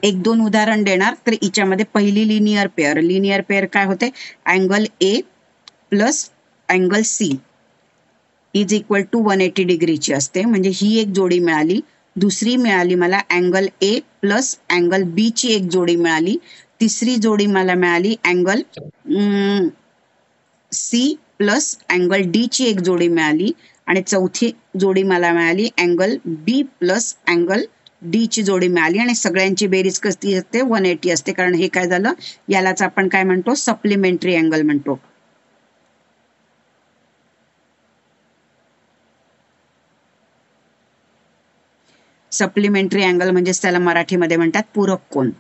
1-2 उदाहरण देणार. तर हिच्यामध्ये पहिली लिनियर पेअर काय होते, angle A plus angle C is equal to 180 डिग्रीची असते. म्हणजे ही एक जोडी मिळाली. दुसरी मिळाली मला angle A plus angle B ची एक जोडी मिळाली. तिसरी जोडी मला मिळाली angle C plus angle D ची एक जोडी मिळाली. आणि चौथी जोडी मला मिळाली angle B plus angle D ची जोडी मिळाली आणि सगळ्यांची बेरीज कशी असते 180 असते, कारण हे काय झालं, यालाच आपण काय म्हणतो, सप्लिमेंटरी अँगल म्हणतो. सप्लिमेंटरी अँगल म्हणजेच त्याला मराठीमध्ये म्हणतात पूरक कोन.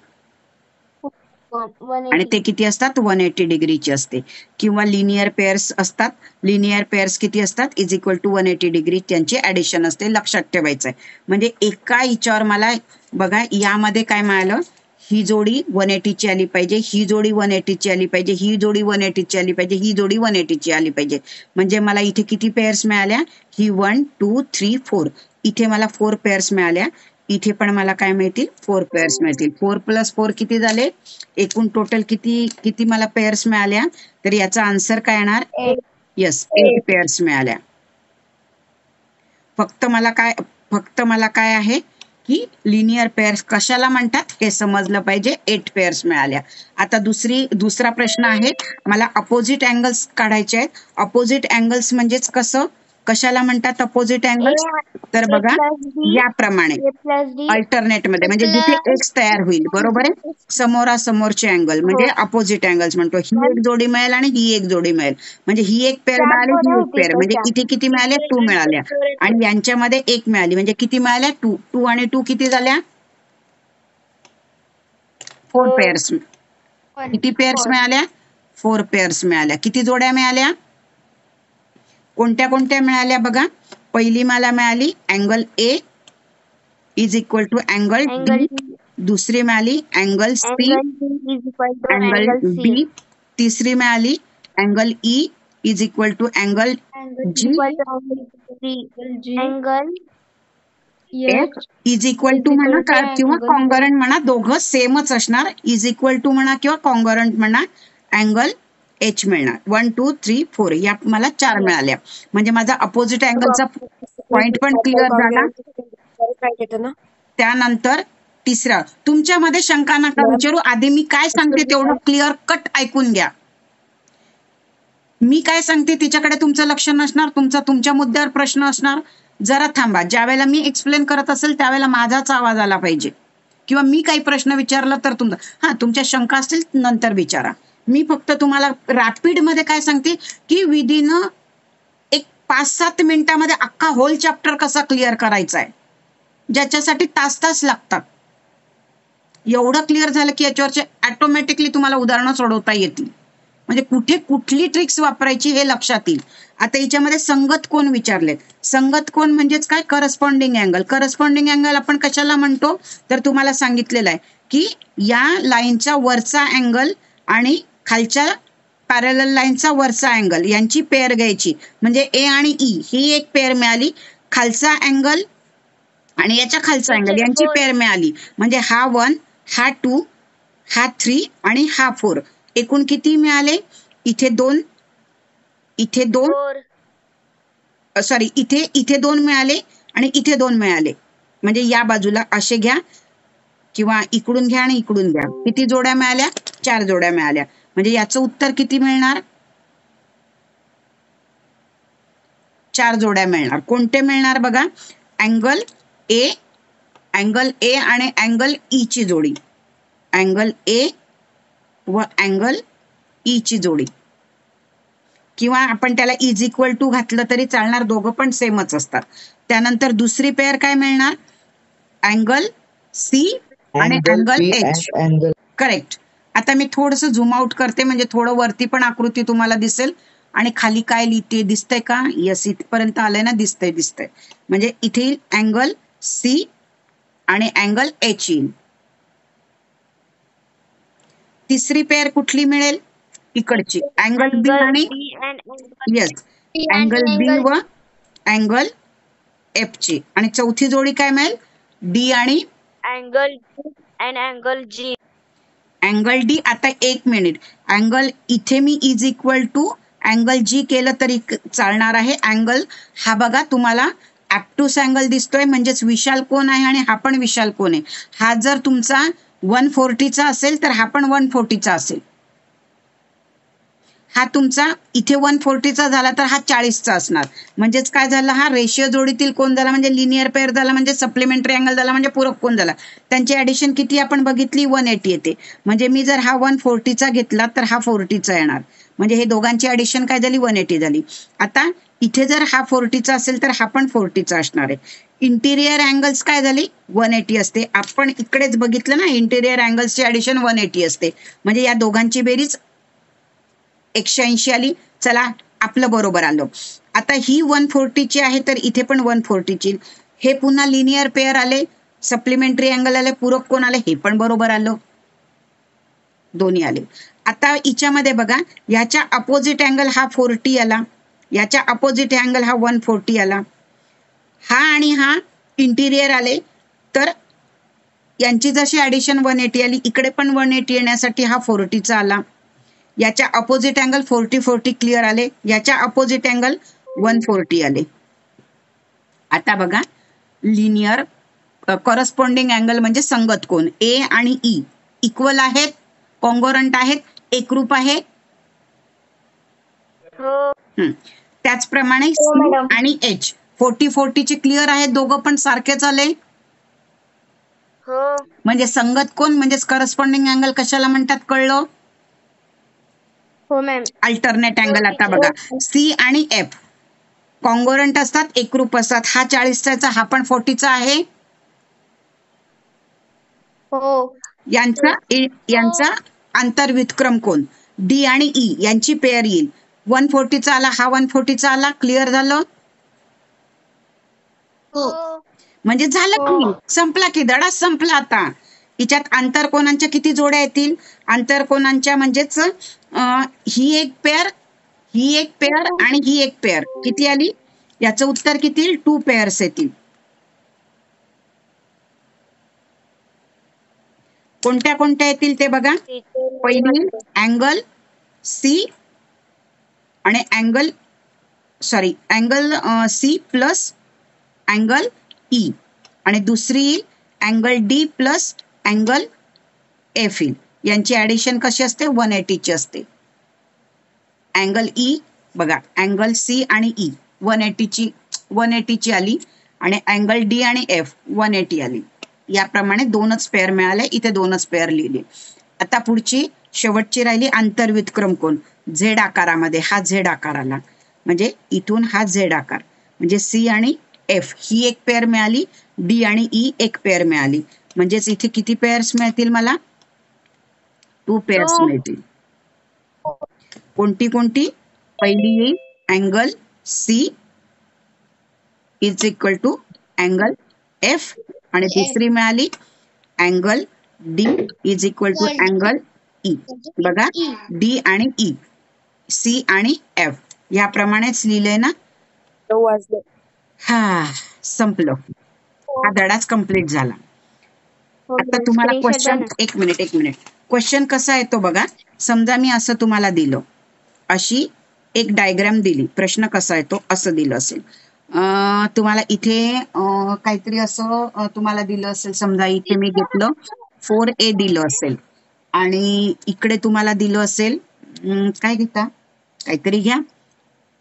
आणि ते किती असतात, 180 डिग्रीची असते. किंवा लिनियर पेअर्स असतात, लिनियर पेअर्स किती असतात, इज इक्वल टू 180 डिग्री त्यांची ऍडिशन असते. लक्षात ठेवायचं आहे. म्हणजे एका हिच्यावर मला बघा यामध्ये काय मिळालं, ही जोडी 180 ची आली पाहिजे, ही जोडी 180 ची आली पाहिजे, ही जोडी 180 ची आली पाहिजे, ही जोडी 180 ची आली पाहिजे. म्हणजे मला इथे किती पेअर्स मिळाल्या, ही 1 2 3 4, इथे मला 4 पेअर्स मिळाल्या. इथे पण मला काय मिळतील, 4 पेअर्स मिळतील. 4 + 4 किती झाले, एकूण टोटल किती किती मला पेअर्स मिळाल्या, तर याचा आन्सर काय येणार, येस 8 पेअर्स मिळाल्या. फक्त मला काय आहे की लिनियर पेअर्स कशाला म्हणतात हे समजलं पाहिजे. 8 पेअर्स मिळाल्या. आता दुसरा प्रश्न आहे, मला अपोजिट अँगल्स काढायचे आहेत. अपोजिट अँगल्स म्हणजेच कसं, कशाला म्हणतात अपोजिट अँगल्स, तर बघा याप्रमाणे अल्टरनेट मध्ये, म्हणजे जिथे एक्स तयार होईल, बरोबर आहे, समोरासमोरचे अँगल म्हणजे अपोजिट अँगल्स म्हणतो. ही एक जोडी मिळेल आणि ही एक जोडी मिळेल, म्हणजे ही एक पेअर मिळाली, ही एक पेअर, म्हणजे इथे किती मिळाल्या, 2 मिळाल्या आणि यांच्यामध्ये 1 मिळाली, म्हणजे किती मिळाल्या, 2. 2 आणि 2 किती झाल्या, 4 पेअर्स. किती पेअर्स मिळाल्या, 4 पेअर्स मिळाल्या. किती जोड्या मिळाल्या, कोणत्या कोणत्या मिळाल्या बघा. पहिली मला मिळाली angle A is equal to angle D, दुसरी मिळाली अँगल सी अँगल बी, तिसरी मिळाली angle E is equal to angle G F is equal to म्हणा किंवा कॉन्गरंट म्हणा, दोघं सेमच असणार. इज इक्वल टू म्हणा किंवा कॉन्गरंट म्हणा, अँगल एच मिळणार. 1 2 3 4 या मला 4 मिळाल्या. म्हणजे माझा अपोजिट अँगलचा पॉइंट पण क्लिअर झाला. त्यानंतर तिसरा, तुमच्यामध्ये शंका नका विचारू, आधी मी काय सांगते तेवढं क्लिअर कट ऐकून घ्या. मी काय सांगते तिच्याकडे तुमचं लक्ष नसणार, तुमच्या मुद्द्यावर प्रश्न असणार. जरा थांबा, ज्या वेळेला मी एक्सप्लेन करत असेल त्यावेळेला माझाच आवाज आला पाहिजे, किंवा मी काही प्रश्न विचारला तर तुमच्या शंका असतील नंतर विचारा. मी फक्त तुम्हाला रॅपिड मध्ये काय सांगते की विदिन एक 5-7 मिनिटामध्ये अख्खा होल चॅप्टर कसा क्लिअर करायचा आहे, ज्याच्यासाठी तास लागतात. एवढं क्लिअर झालं की याच्यावरचे ऑटोमॅटिकली तुम्हाला उदाहरणं सोडवता येतील. म्हणजे कुठे कुठली ट्रिक्स वापरायची हे लक्षात येईल. आता याच्यामध्ये संगत कोन विचारलेत. संगत कोन म्हणजेच काय, करस्पॉन्डिंग अँगल. करस्पॉन्डिंग अँगल आपण कशाला म्हणतो, तर तुम्हाला सांगितलेलं आहे की या लाईनचा वरचा अँगल आणि खालच्या पॅरलल लाईनचा वरचा अँगल यांची पेअर घ्यायची. म्हणजे ए आणि ई ही एक पेअर मिळाली, खालचा अँगल आणि याच्या खालचा अँगल यांची पेअर मिळाली. म्हणजे हा 1, हा 2, हा 3 आणि हा 4. एकूण किती मिळाले, इथे 2, इथे 2, सॉरी इथे 2 मिळाले आणि इथे 2 मिळाले. म्हणजे या बाजूला असे घ्या किंवा इकडून घ्या आणि इकडून घ्या. किती जोड्या मिळाल्या, 4 जोड्या मिळाल्या. म्हणजे याचं उत्तर किती मिळणार, 4 जोड्या मिळणार. कोणते मिळणार बघा, अँगल ए आणि अँगल ई ची जोडी, अँगल ए व अँगल ई ची जोडी, किंवा आपण त्याला इज इक्वल टू घातलं तरी चालणार, दोघं पण सेमच असतात. त्यानंतर दुसरी पेअर काय मिळणार, अँगल सी आणि अँगल एच. करेक्ट. आता मी थोडंसं झूम आउट करते, म्हणजे थोडं वरती पण आकृती तुम्हाला दिसेल आणि खाली काय लिहिते दिसतंय का, यस इथपर्यंत आलंय ना, दिसतंय. म्हणजे इथे अँगल सी आणि अँगल एच येईल. तिसरी पेअर कुठली मिळेल, इकडची अँगल बी आणि यस अँगल बी व अँगल एफ ची. आणि चौथी जोडी काय मिळेल, डी आणि अँगल जी. Angle D. आता 1 मिनिट, अँगल इथे मी is equal to angle G केलं तरी चालणार आहे. अँगल हा बघा तुम्हाला ऍप्टूस अँगल दिसतोय, म्हणजेच विशाल कोन आहे आणि हा पण विशाल कोन आहे. हा जर तुमचा 140 चा असेल तर हा पण 140 चा असेल. हा तुमचा इथे 140चा झाला तर हा 40चा असणार. म्हणजेच काय झालं, हा रेशिओ जोडीतील कोण झाला म्हणजे लिनियर पेअर झाला, म्हणजे सप्लिमेंटरी अँगल झाला, म्हणजे पूरक कोण झाला. त्यांची ऍडिशन किती आपण बघितली, 180 येते. म्हणजे मी जर हा 140चा घेतला तर हा 40चा येणार. म्हणजे हे दोघांची ऍडिशन काय झाली, 180 झाली. आता इथे जर हा 40चा असेल तर हा पण 40चा असणार आहे. इंटिरियर अँगल्स काय झाली, 180 असते. आपण इकडेच बघितलं ना, इंटिरियर अँगल्सची ऍडिशन 180 असते. म्हणजे या दोघांची बेरीज 180 आली. चला, आपलं बरोबर आलं. आता ही 140ची आहे तर इथे पण 140ची. हे पुन्हा लिनियर पेअर आले, सप्लिमेंटरी अँगल आले, पूरक कोण आले, हे पण बरोबर आलं. दोन्ही आले. आता हिच्यामध्ये बघा, याच्या अपोजिट अँगल हा 40 आला, याच्या अपोजिट अँगल हा 140 आला. हा आणि हा इंटिरियर आले तर यांची जशी ऍडिशन 180 आली, इकडे पण 180 येण्यासाठी हा 40चा आला. याच्या अपोजिट अँगल 40-40 क्लिअर आले, याच्या अपोजिट अँगल 140 आले. आता बघा, लिनियर करस्पॉन्डिंग अँगल म्हणजे संगत कोण, ए आणि ई इक्वल आहेत, कॉन्ग्रुएंट आहेत, एकरूप आहे. हो त्याचप्रमाणे हो सी मॅडम. आणि एच 40-40 क्लिअर आहेत, दोघं पण सारखेच आले. हो म्हणजे संगत कोण म्हणजेच करस्पॉन्डिंग अँगल कशाला म्हणतात कळलं. हो मॅम. अल्टरनेट हो अँगल. आता टीचर. बघा, सी आणि एफ कॉन्ग्रुएंट असतात, एकरूप असतात. हा 40चा, हा पण 40चा आहे. हो यांचा आंतरव्युत्क्रम कोण, डी आणि ई यांची पेअर येईल. 140चा आला, हा 140चा आला, क्लिअर झालं. हो म्हणजे झालं की, संपला की, धडा संपला. आता हिच्यात आंतरकोनांच्या किती जोड्या येतील, आंतरकोनांच्या म्हणजेच ही एक पेअर, ही एक पेअर आणि ही एक पेअर किती आली, याचं उत्तर किती येईल, 2 पेअर्स येतील. कोणत्या कोणत्या येतील ते बघा. पहिली अँगल सी आणि angle C plus angle E, आणि दुसरी angle D plus angle F येईल. यांची ऍडिशन कशी असते, 180ची असते. अँगल ई बघा, अँगल सी आणि ई 180ची आली, आणि अँगल डी आणि एफ 180 आली. याप्रमाणे 2च पेअर मिळाले, इथे 2च पेअर लिहिले. आता पुढची शेवटची राहिली आंतरव्युत्क्रम कोण, झेड आकारामध्ये. हा झेड आकार आला, म्हणजे इथून हा झेड आकार, म्हणजे सी आणि एफ ही एक पेअर मिळाली, डी आणि ई एक पेअर मिळाली. म्हणजेच इथे किती पेअर्स मिळतील मला, 2 पेअर्स मिळतील. कोणती कोणती, पहिली येईल angle C is equal to angle F, आणि दुसरी मिळाली angle D is equal to angle E. बघा, डी आणि ई, सी आणि एफ याप्रमाणेच लिहिलंय ना. हा, संपलं. हा धडाच कंप्लीट झाला. आता तुम्हाला स्क्रीनशॉट द्या क्वेश्चन, ना. एक मिनिट, क्वेश्चन कसा येतो बघा. समजा मी असं तुम्हाला दिलं, अशी एक डायग्राम दिली, प्रश्न कसा येतो असं दिलं असेल. तुम्हाला इथे काहीतरी असं तुम्हाला दिलं असेल. समजा इथे मी घेतलं 4A दिलं असेल, आणि इकडे तुम्हाला दिलं असेल, काय घेता, काहीतरी घ्या,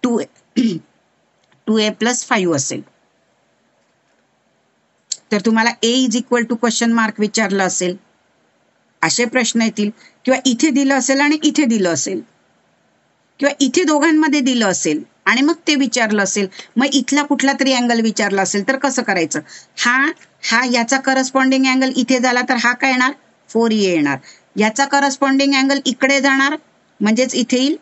2A + 5 असेल. तर तुम्हाला A is equal to question mark विचारलं असेल, असे प्रश्न येतील. किंवा इथे दिलं असेल आणि इथे दिलं असेल, किंवा इथे दोघांमध्ये दिलं असेल आणि मग ते विचारलं असेल, मग इथला कुठला तरी अँगल विचारला असेल, तर कसं करायचं. हा याचा करस्पॉन्डिंग अँगल इथे झाला तर हा काय येणार, 4A येणार. याचा करस्पॉन्डिंग अँगल इकडे जाणार, म्हणजेच इथे येईल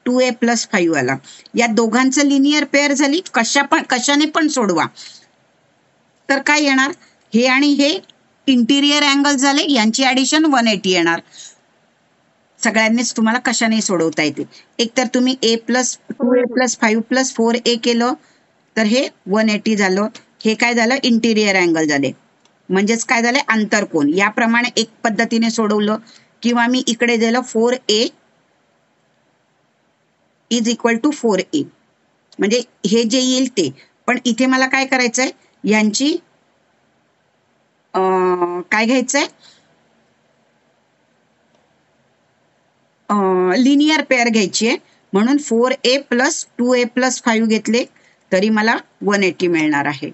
2A + 5 आला. या दोघांचं लिनियर पेअर झाली, कशाने पण सोडवा तर काय येणार, हे आणि हे इंटिरियर अँगल झाले, यांची ऍडिशन 180 येणार. सगळ्यांनीच तुम्हाला कशाने सोडवता येते. एक तर तुम्ही A + 2A + 5 + 4A केलं तर हे 180 झालं. हे काय झालं, इंटिरियर अँगल झाले, म्हणजेच काय झालं, आंतरकोन. याप्रमाणे एक पद्धतीने सोडवलं. किंवा मी इकडे दिलं 4A is equal to 4A, म्हणजे हे जे येईल ते. पण इथे मला काय करायचंय, यांची काय घ्यायचंय, लिनियर पेअर घ्यायची आहे. म्हणून 4a प्लस 2a प्लस 5 घेतले तरी मला 180 मिळणार आहे.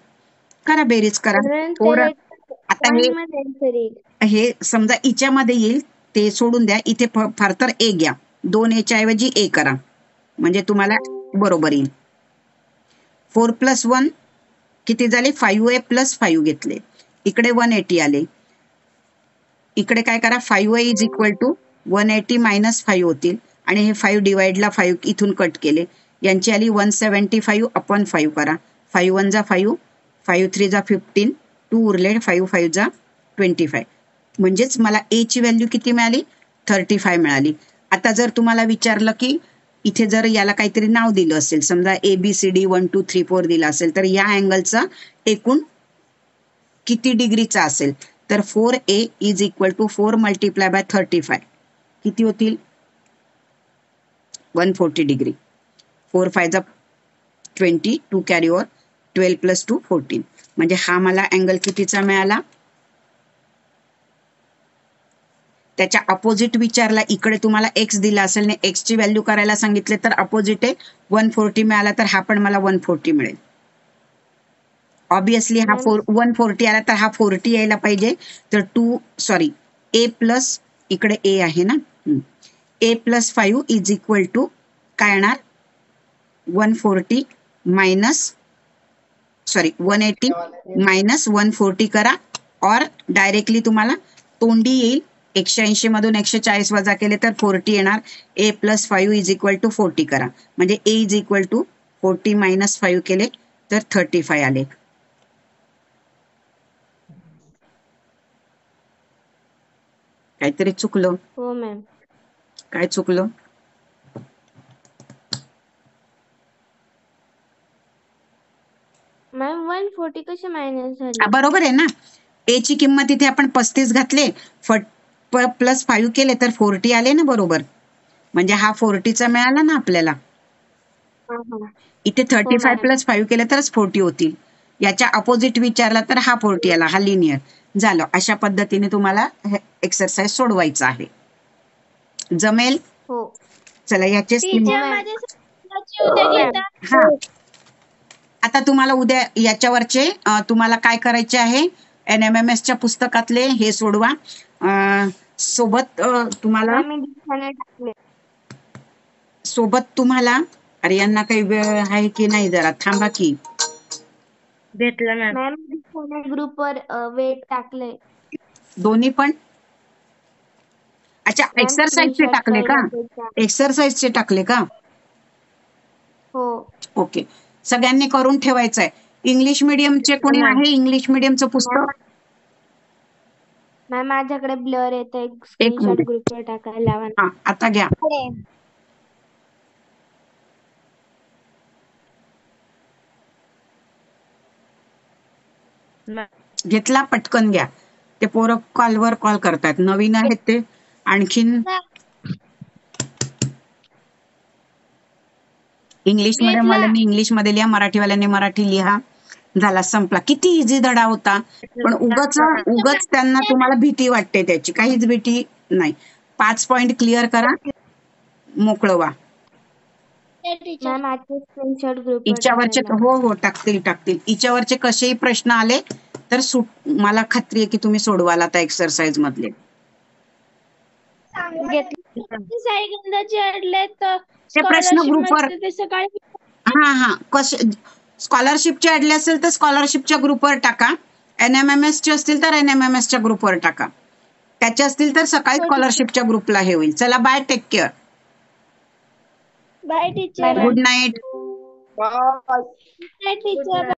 करा बेरीज करा. मॅम फोर ते आता वन मध्ये answer येईल. हे समजा इच्यामध्ये येईल ते सोडून द्या, इथे फार तर ए घ्या, 2a ऐवजी ए करा म्हणजे तुम्हाला बरोबर येईल. 4 प्लस 1 किती झाले? 5a प्लस 5 घेतले, इकडे 180 आले. इकडे काय करा? 5a is equal to 180 minus 5 होतील आणि हे 5 डिवाइडला 5 इथून कट केले, यांची आली 175 अपॉन 5 करा. 5 1 जा 5, 5 3 जा 15, 2 उरले, 5 5 जा 25. म्हणजेच मला ए ची व्हॅल्यू किती मिळाली? 35 मिळाली. आता जर तुम्हाला विचारलं की इथे जर याला काहीतरी नाव दिलं असेल, समजा ABCD 1 2 3 4 दिलं असेल, तर या अँगलचा एकूण किती डिग्रीचा असेल? तर 4a is equal to 4 multiply by 35 किती होतील? 140 डिग्री. 4 5 जा 20, 2 कॅरी ओव्हर, 12 प्लस 2 14. म्हणजे हा मला अँगल कितीचा मिळाला? त्याच्या अपोजिट विचारला, इकडे तुम्हाला एक्स दिला असेल आणि एक्स ची व्हॅल्यू करायला सांगितले तर अपोजिट आहे 140 मिळाला, तर हा पण मला 140 मिळेल. ऑब्विसली हा 140 आला तर हा 40 यायला पाहिजे. तर ए प्लस, इकडे ए आहे ना, ए प्लस 5 इज इक्वल टू काय येणार? 140 मायनस 180 मायनस 140 करा, और डायरेक्टली तुम्हाला तोंडी येईल. 180 मधून 140 वजा केले तर 40 येणार. ए प्लस 5 इज इक्वल टू 40 करा, म्हणजे ए इज इक्वल टू 40 मायनस 5 केले तर 35 आले. काहीतरी चुकलं. हो मॅम. काय चुकलं? मॅम 140 कशी मायनस झाली? बरोबर आहे ना. ए ची किंमत इथे आपण 35 घातले, प्लस 5 केले तर 40 आले ना, बरोबर. म्हणजे हा 40चा मिळाला ना आपल्याला. इथे 35 मॅम. प्लस 5 केले तरच 40 होतील. याच्या अपोजिट विचारला तर हा 40 आला, हा लिनियर झालं. अशा पद्धतीने तुम्हाला एक्सरसाइज सोडवायचा आहे. जमेल? हो. चला याचे हा, आता तुम्हाला उद्या याच्यावरचे तुम्हाला काय करायचे आहे? NMMS च्या पुस्तकातले हे सोडवा. सोबत तुम्हाला अरे यांना काही वेळ आहे की नाही? जरा थांबा की. भेटलं मॅम. मॅम ग्रुपवर वेट टाकले. दोन्ही पण? अच्छा, एक्सरसाइजचे टाकले का? एक्सरसाइजचे टाकले का? हो. ओके, सगळ्यांनी करून ठेवायचं आहे. इंग्लिश मिडियमचे कोणी आहे? इंग्लिश मिडियमचं पुस्तक? मॅम माझ्याकडे ब्लर येतं, एक एक स्क्रीनशॉट मिनिट. ग्रुपवर टाकायला लावा. हा, आता घ्या. घेतला? पटकन घ्या. ते पोरं कॉलवर कॉल करतात, नवीन आहेत ते. आणखीन इंग्लिश मिडियम वाल्यांनी इंग्लिश मध्ये लिहा, मराठीवाल्यांनी मराठी लिहा. झाला, संपला. किती इझी धडा होता. पण उगच त्यांना तुम्हाला भीती वाटते त्याची. काहीच भीती नाही. 5 पॉइंट क्लिअर करा, मोकळं व्हा. मॅम आजचे स्क्रीनशॉट ग्रुपवर हिच्यावरचे हो टाकतील. हिच्यावरचे कसेही प्रश्न आले तर मला खात्री आहे की तुम्ही सोडवाल आता एक्सरसाइज मधले. ते प्रश्न ग्रुपवर, हा कसे स्कॉलरशिपचे अडले असेल तर स्कॉलरशिपच्या ग्रुपवर टाका. NMMS चे असतील तर NMMS च्या ग्रुपवर टाका. त्याचे असतील तर सकाळी स्कॉलरशिपच्या ग्रुपला हे होईल. चला, bye, take care. Bye teacher. Good night. Bye teacher.